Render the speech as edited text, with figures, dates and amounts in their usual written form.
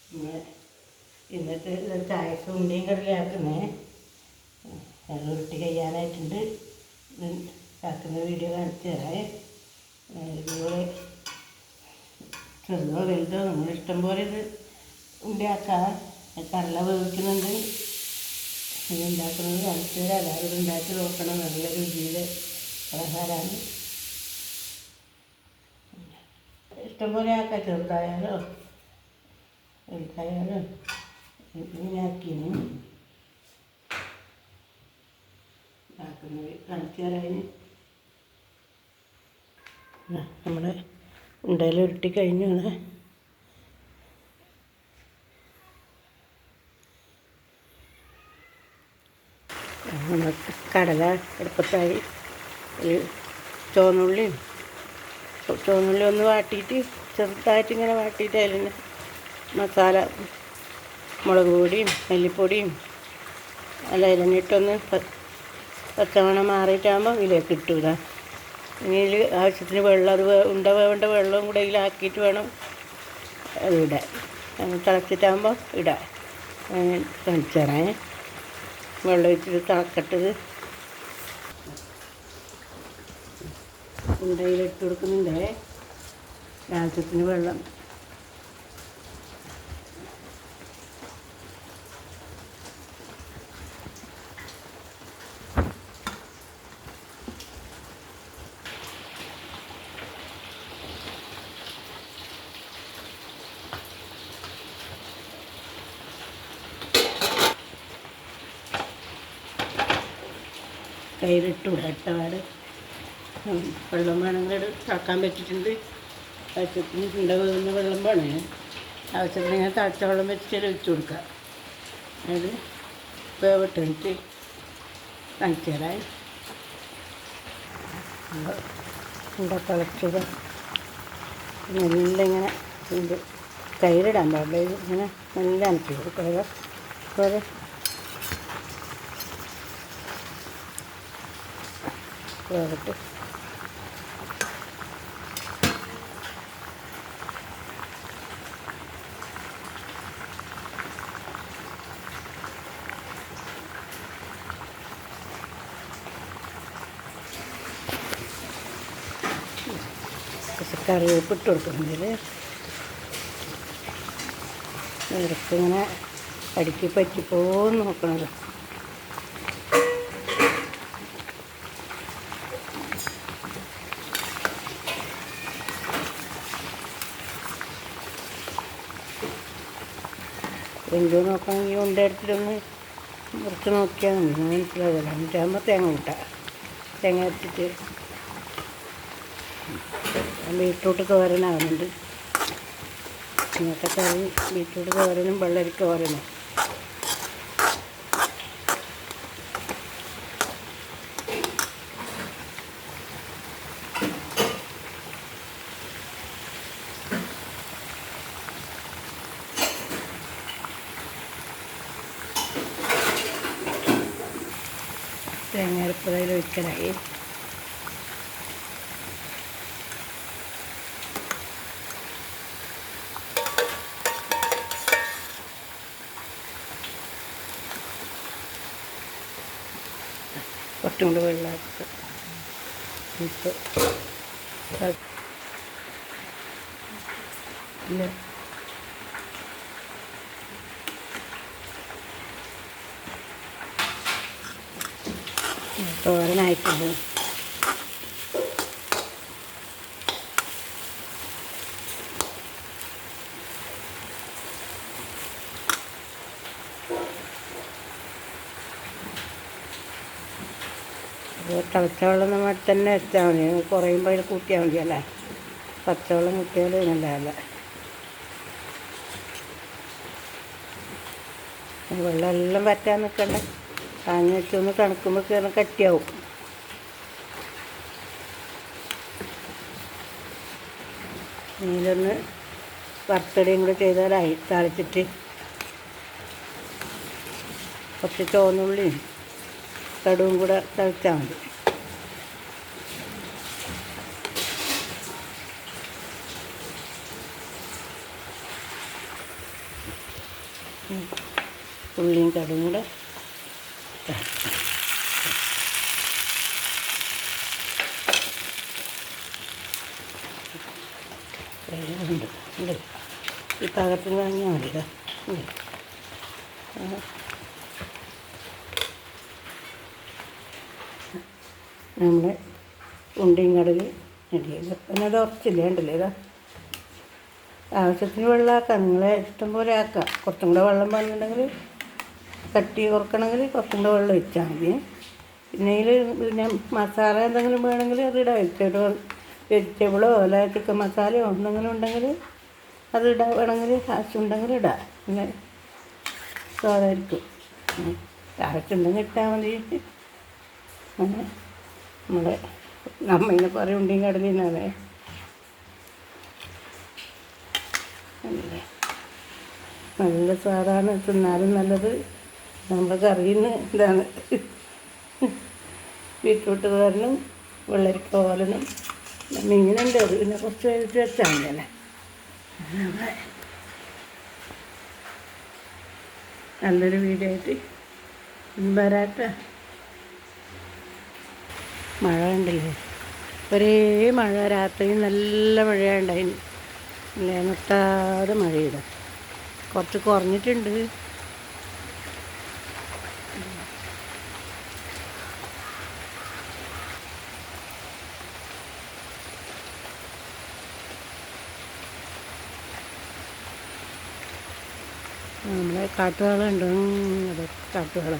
പിന്നെ ഇന്നത്തെ ചായക്ക് ഉണ്ടിയും കറിയാക്കുന്നേ ഉരുട്ടി കഴിയാനായിട്ടുണ്ട്. ആക്കുന്ന വീഡിയോ കാണിച്ചു തരാം. ഇതുപോലെ ചെറുതോ വലുതോ നമ്മളിഷ്ടം പോലെ ഇത് ഉണ്ടാക്കാം. കടല വേവിക്കുന്നുണ്ട്. ഇത് ഉണ്ടാക്കുന്നത് കാണിച്ചു തരാം. എല്ലാവരും ഇത് ഉണ്ടാക്കി നോക്കണം. നല്ല രുചിയിൽ പലഹാരമാണ്. ഇഷ്ടംപോലെ ആക്കാം. ചെറുതായാലോ വലുതായാലും ഇങ്ങനെ ആക്കിന് ആക്കുന്നത് കാണിച്ചു തരാൻ. നമ്മൾ ഉണ്ടയിൽ ഉരുട്ടി കഴിഞ്ഞു. കടല അടുപ്പത്തായി ചുവന്നുള്ളി ഒന്ന് വാട്ടിയിട്ട് ചെറുതായിട്ട് ഇങ്ങനെ വാട്ടിയിട്ട് അതിന് മസാല മുളക് പൊടിയും മല്ലിപ്പൊടിയും അല്ല ഇലഞ്ഞിട്ടൊന്ന് പച്ചമണം മാറിയിട്ടാകുമ്പോൾ ഇതിലേക്ക് ഇട്ടുക. ഇനി ഇതിൽ ആവശ്യത്തിന് വെള്ളം അത് വേണ്ട വെള്ളവും കൂടെ ഇതിലാക്കിയിട്ട് വേണം അത് ഇടാൻ. തിളച്ചിട്ടാകുമ്പോൾ ഇടാം. കാണിച്ചു തരാം. വെള്ളം ഒഴിച്ചിട്ട് തിളക്കട്ടത് ഉണ്ടയിലിട്ട് കൊടുക്കുന്നുണ്ടേ. ആവശ്യത്തിന് വെള്ളം കയ്യിലിട്ട് ഇട്ടപാട് വെള്ളം വേണമെങ്കിൽ തിളക്കാൻ പറ്റിയിട്ടുണ്ട്. ആവശ്യത്തിന് ചുണ്ട വേകുന്ന വെള്ളം വേണേ. ആവശ്യത്തിന് ഞാൻ തിളച്ച വെള്ളം വെച്ചിട്ട് ഒഴിച്ചു കൊടുക്കുക. അത് വേവിട്ടിട്ട് കാണിച്ചു തരാം. തിളച്ചത് നല്ല ഇങ്ങനെ ഇത് കയ്യിലിടാൻ പാടില്ല. ഇങ്ങനെ നല്ല അനക്കി കൊടുക്കുക. അതുപോലെ വേവിട്ട് കറിവേപ്പ് ഇട്ട് കൊടുക്കുന്നുണ്ടിൽ ഇടയ്ക്കിങ്ങനെ അടുക്കി പറ്റിപ്പോന്ന് നോക്കണത്. എന്തോ നോക്കണമെങ്കിൽ ഉണ്ട എടുത്തിട്ടൊന്ന് മുറിച്ച് നോക്കിയാൽ മതി. മനസ്സിലാവില്ല. എന്നിട്ടാകുമ്പോൾ തേങ്ങ കൂട്ടാം. തേങ്ങ ഇട്ടിട്ട് ബീറ്റ്റൂട്ട് തോരനാവുന്നുണ്ട്. ഇന്നത്തെ കറി ബീറ്റ്റൂട്ട് തോരനും വെള്ളരി തോരനും. തേങ്ങ അരപ്പതിൽ ഒഴിക്കലായി. കുറച്ചും കൂടി വെള്ളമാക്കുക. ഇല്ല തോരനായിട്ടുണ്ട്. തിളച്ച വെള്ളം നമ്മൾ തന്നെ വെച്ചാൽ മതി. കുറയുമ്പോൾ അതിൽ കൂട്ടിയാൽ മതി അല്ലേ. പച്ചവെള്ളം കൂട്ടിയാൽ നല്ലതല്ല. വെള്ളം എല്ലാം വറ്റാൻ നിൽക്കണ്ട. കാഞ്ഞ് വെച്ചൊന്ന് തണുക്കുമ്പോൾ കയറി കട്ടിയാവും. ഇതിലൊന്ന് വറുത്തടയും കൂടെ ചെയ്താലായി. താളിച്ചിട്ട് കുറച്ച് ചുവന്നുള്ളിയും കടുവും കൂടെ തളിച്ചാൽ മതി. ഉള്ളിയും കടുകും കൂടെ ഉണ്ട് ഉണ്ട് ഈ പാകത്തിന് വാങ്ങിയാൽ മതി ഇതാ നമ്മൾ ഉണ്ടിയും കടുക് ഇടിയില്ല പിന്നെ അത് ഉറച്ചില്ല ഉണ്ടല്ലേ ഇതാ ആവശ്യത്തിന് വെള്ളമാക്കാം നിങ്ങളെ ഇഷ്ടം പോലെ ആക്കാം കുറച്ചും കൂടെ വെള്ളം പറഞ്ഞിട്ടുണ്ടെങ്കിൽ കട്ടി കുറക്കണമെങ്കിൽ കുറച്ചും കൂടെ വെള്ളം ഒഴിച്ചാൽ മതി പിന്നെ ഇതിൽ പിന്നെ മസാല എന്തെങ്കിലും വേണമെങ്കിൽ അത് ഇടാം വെജിറ്റബിളോ അല്ല ചിക്കൻ മസാലയോ എന്തെങ്കിലും ഉണ്ടെങ്കിൽ അത് ഇടാൻ വേണമെങ്കിൽ ആവശ്യമുണ്ടെങ്കിൽ ഇടാം പിന്നെ സ്വാദായിരിക്കും ആവശ്യമുണ്ടെങ്കിൽ ഇട്ടാൽ മതി അങ്ങനെ നമ്മുടെ നമ്മളിനെ പറയും ഉണ്ടിയും കടലിന്നാണ് നല്ല സ്വാദാണ് തിന്നാലും നല്ലത് നമ്മുടെ കറിയിൽ ഇതാണ് ബീറ്റ്റൂട്ട് തോരനും വെള്ളരിക്ക തോരനും മീനുണ്ട് അത് പിന്നെ കുറച്ച് കഴിഞ്ഞിട്ട് വെച്ചാൽ മതിയല്ലേ നല്ലൊരു വീഡിയോ ആയിട്ട് വരാട്ടെ മഴ ഉണ്ടല്ലേ ഒരേ മഴ രാത്രി നല്ല മഴയുണ്ടായി അല്ലേ നിർത്താതെ മഴ ചെയ്ത കുറച്ച് കുറഞ്ഞിട്ടുണ്ട് നമ്മളെ കാട്ടുവാള ഉണ്ട് അതെ കാട്ടുവാള